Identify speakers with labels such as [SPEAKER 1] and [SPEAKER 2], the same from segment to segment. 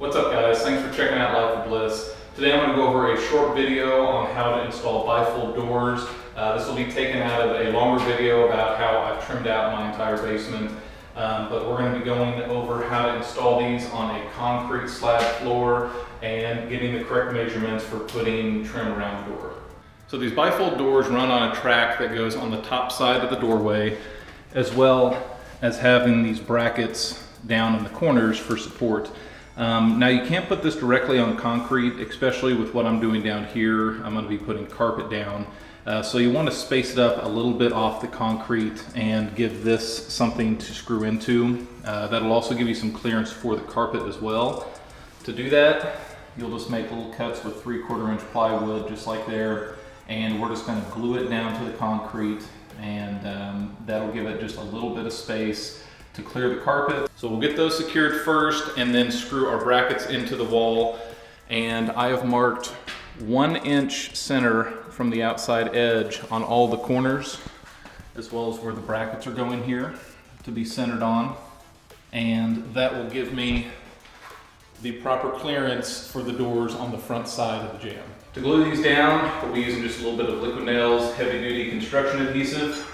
[SPEAKER 1] What's up guys, thanks for checking out Life with Bliss. Today I'm going to go over a short video on how to install bifold doors. This will be taken out of a longer video about how I've trimmed out my entire basement. But we're going to be going over how to install these on a concrete slab floor and getting the correct measurements for putting trim around the door. So these bifold doors run on a track that goes on the top side of the doorway, as well as having these brackets down in the corners for support. Now you can't put this directly on concrete, especially with what I'm doing down here. I'm going to be putting carpet down. So you want to space it up a little bit off the concrete and give this something to screw into. That'll also give you some clearance for the carpet as well. To do that, you'll just make little cuts with 3/4 inch plywood, just like there. And we're just going to glue it down to the concrete, and that'll give it just a little bit of space to clear the carpet. So we'll get those secured first and then screw our brackets into the wall. And I have marked 1 inch center from the outside edge on all the corners, as well as where the brackets are going here to be centered on. And that will give me the proper clearance for the doors on the front side of the jamb. To glue these down, we'll be using just a little bit of Liquid Nails heavy duty construction adhesive.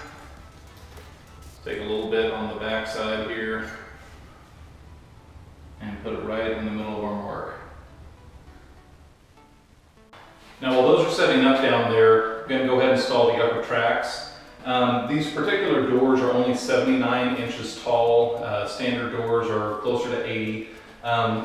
[SPEAKER 1] Take a little bit on the back side here and put it right in the middle of our mark. Now while those are setting up down there, I'm going to go ahead and install the upper tracks. These particular doors are only 79 inches tall. Standard doors are closer to 80.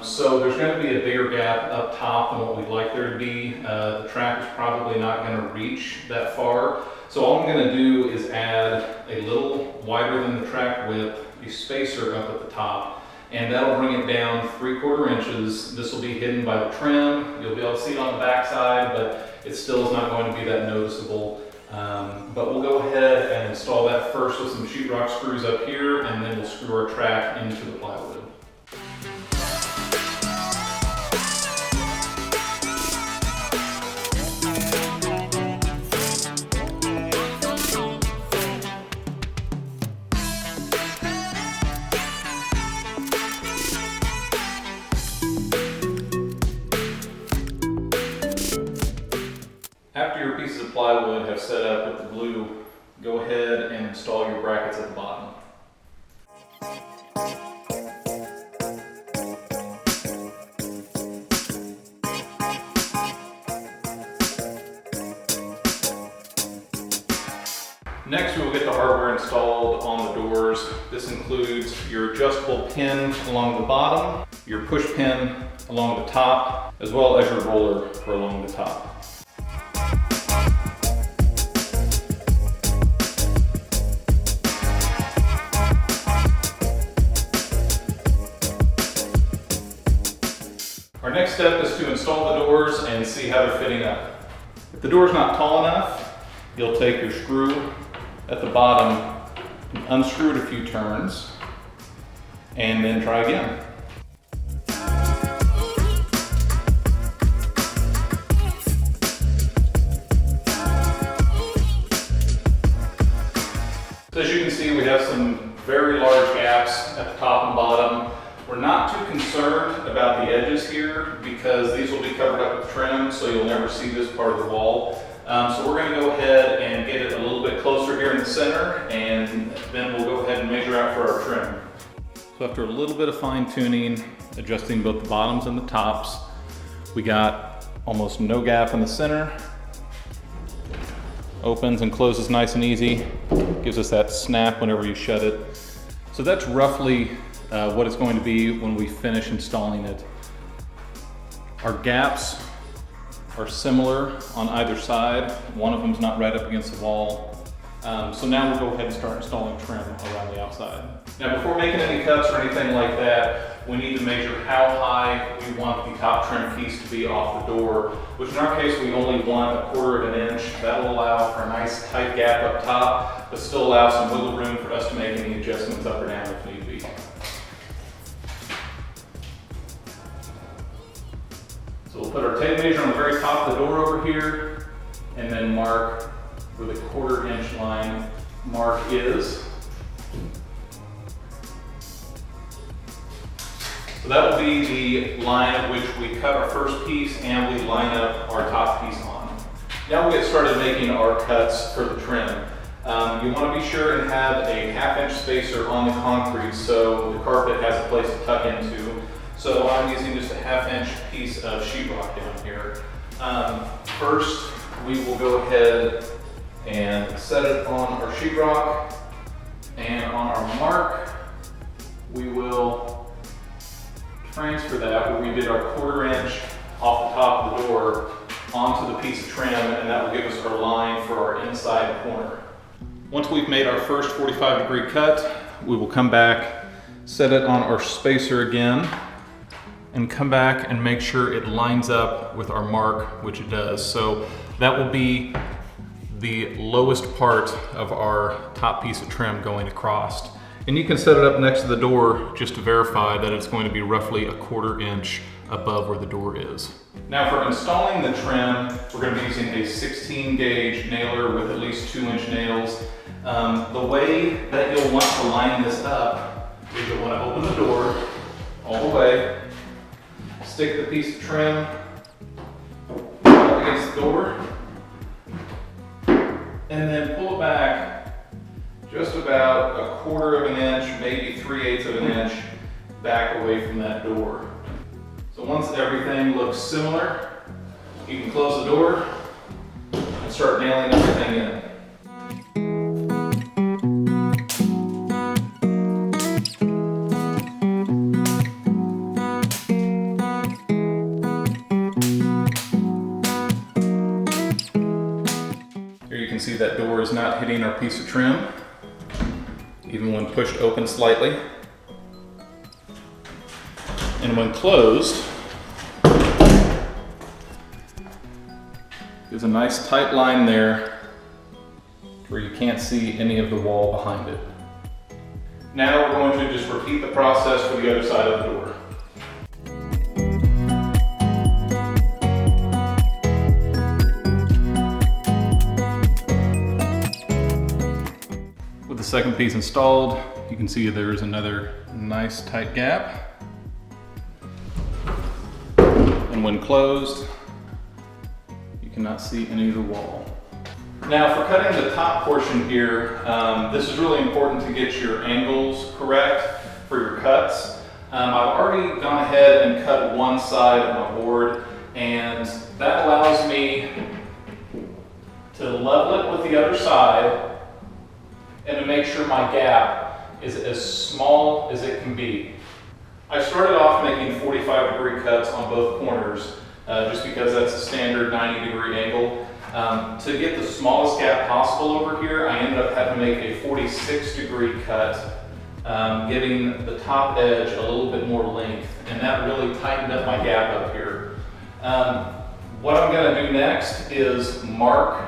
[SPEAKER 1] So there's going to be a bigger gap up top than what we'd like there to be. The track is probably not going to reach that far. So all I'm going to do is add a little wider than the track width, a spacer up at the top, and that'll bring it down 3/4 inches. This will be hidden by the trim. You'll be able to see it on the back side, but it still is not going to be that noticeable. But we'll go ahead and install that first with some sheetrock screws up here, and then we'll screw our track into the plywood. After your pieces of plywood have set up with the glue, go ahead and install your brackets at the bottom. Next, we will get the hardware installed on the doors. This includes your adjustable pin along the bottom, your push pin along the top, as well as your roller for along the top. Our next step is to install the doors and see how they're fitting up. If the door is not tall enough, you'll take your screw at the bottom and unscrew it a few turns, and then try again. So as you can see, we have some very large gaps at the top and bottom. We're not too concerned about the edges here because these will be covered up with trim, so you'll never see this part of the wall. So we're going to go ahead and get it a little bit closer here in the center, and then we'll go ahead and measure out for our trim. So after a little bit of fine tuning, adjusting both the bottoms and the tops, we got almost no gap in the center. Opens and closes nice and easy. Gives us that snap whenever you shut it. So that's roughly what it's going to be when we finish installing it. Our gaps are similar on either side. One of them's not right up against the wall. So now we'll go ahead and start installing trim around the outside. Now before making any cuts or anything like that, we need to measure how high we want the top trim piece to be off the door, which in our case we only want 1/4 inch. That will allow for a nice tight gap up top, but still allow some wiggle room for us to make any adjustments up or down if need be. So we'll put our tape measure on the very top of the door over here, and then mark where the 1/4 inch line mark is. So that will be the line at which we cut our first piece and we line up our top piece on. Now we'll get started making our cuts for the trim. You want to be sure and have a 1/2 inch spacer on the concrete so the carpet has a place to tuck into. So I'm using just a 1/2 inch piece of sheetrock down here. First, we will go ahead and set it on our sheetrock, and on our mark, we will transfer that where we did our 1/4 inch off the top of the door onto the piece of trim, and that will give us our line for our inside corner. Once we've made our first 45-degree cut, we will come back, set it on our spacer again, and come back and make sure it lines up with our mark, which it does. So that will be the lowest part of our top piece of trim going across. And you can set it up next to the door just to verify that it's going to be roughly a 1/4 inch above where the door is. Now for installing the trim, we're going to be using a 16 gauge nailer with at least 2-inch nails. The way that you'll want to line this up is you'll want to open the door all the way, stick the piece of trim up against the door, and then pull it back just about a 1/4 of an inch, maybe 3/8 of an inch back away from that door. So once everything looks similar, you can close the door and start nailing everything in. Here you can see that door is not hitting our piece of trim, even when pushed open slightly. And when closed, there's a nice tight line there where you can't see any of the wall behind it. Now we're going to just repeat the process for the other side of the door. With the second piece installed, you can see there's another nice tight gap. And when closed, you cannot see any of the wall. Now for cutting the top portion here, this is really important to get your angles correct for your cuts. I've already gone ahead and cut one side of my board, and that allows me to level it with the other side and to make sure my gap is as small as it can be. I started off making 45-degree cuts on both corners, just because that's a standard 90-degree angle. To get the smallest gap possible over here, I ended up having to make a 46-degree cut, giving the top edge a little bit more length, and that really tightened up my gap up here. What I'm going to do next is mark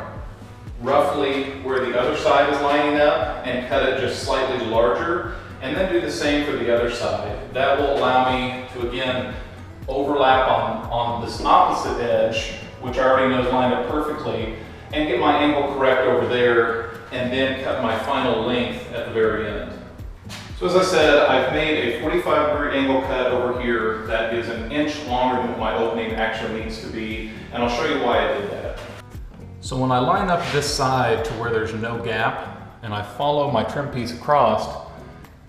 [SPEAKER 1] roughly where the other side is lining up and cut it just slightly larger, and then do the same for the other side. That will allow me to, again, overlap on this opposite edge, which I already know is lined up perfectly, and get my angle correct over there, and then cut my final length at the very end. So as I said, I've made a 45-degree angle cut over here that is an inch longer than what my opening actually needs to be, and I'll show you why I did that. So when I line up this side to where there's no gap, and I follow my trim piece across,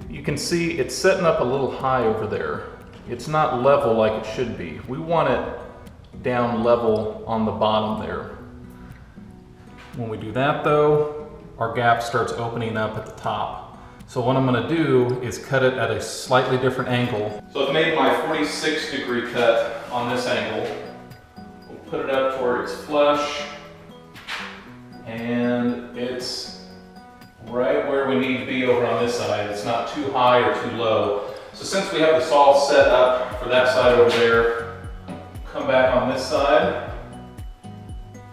[SPEAKER 1] you can see it's setting up a little high over there. It's not level like it should be. We want it down level on the bottom there. When we do that though, our gap starts opening up at the top. So what I'm going to do is cut it at a slightly different angle. So I've made my 46-degree cut on this angle. We'll put it up where it's flush, and it's right where we need to be over on this side. It's not too high or too low. So since we have this all set up for that side over there, come back on this side,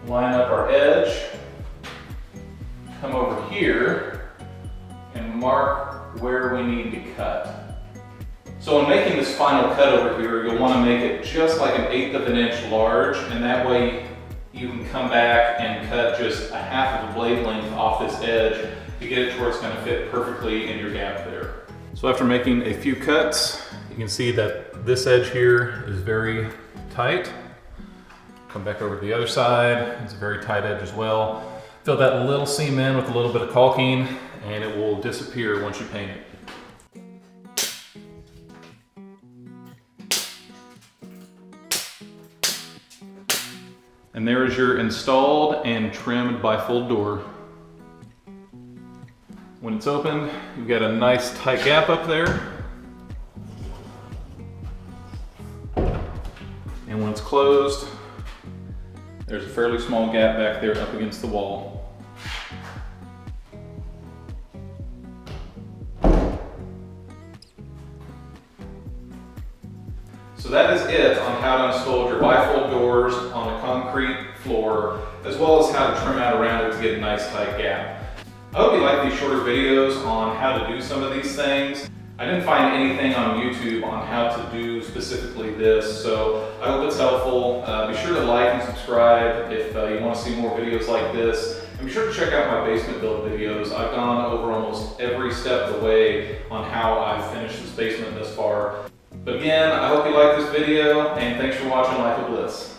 [SPEAKER 1] line up our edge, come over here, and mark where we need to cut. So in making this final cut over here, you'll want to make it just like 1/8 of an inch large, and that way you can come back and cut just 1/2 of the blade length off this edge to get it to where it's going to fit perfectly in your gap there. So after making a few cuts, can see that this edge here is very tight. Come back over to the other side, it's a very tight edge as well. Fill that little seam in with a little bit of caulking and it will disappear once you paint it. And there is your installed and trimmed bifold door. When it's opened, you've got a nice tight gap up there. And when it's closed, there's a fairly small gap back there up against the wall. So that is it on how to install your bifold doors on a concrete floor, as well as how to trim out around it to get a nice tight gap. I hope you like these shorter videos on how to do some of these things. I didn't find anything on YouTube on how to do specifically this, so I hope it's helpful. Be sure to like and subscribe if you want to see more videos like this. And be sure to check out my basement build videos. I've gone over almost every step of the way on how I've finished this basement thus far. But again, I hope you like this video, and thanks for watching Life of Bliss.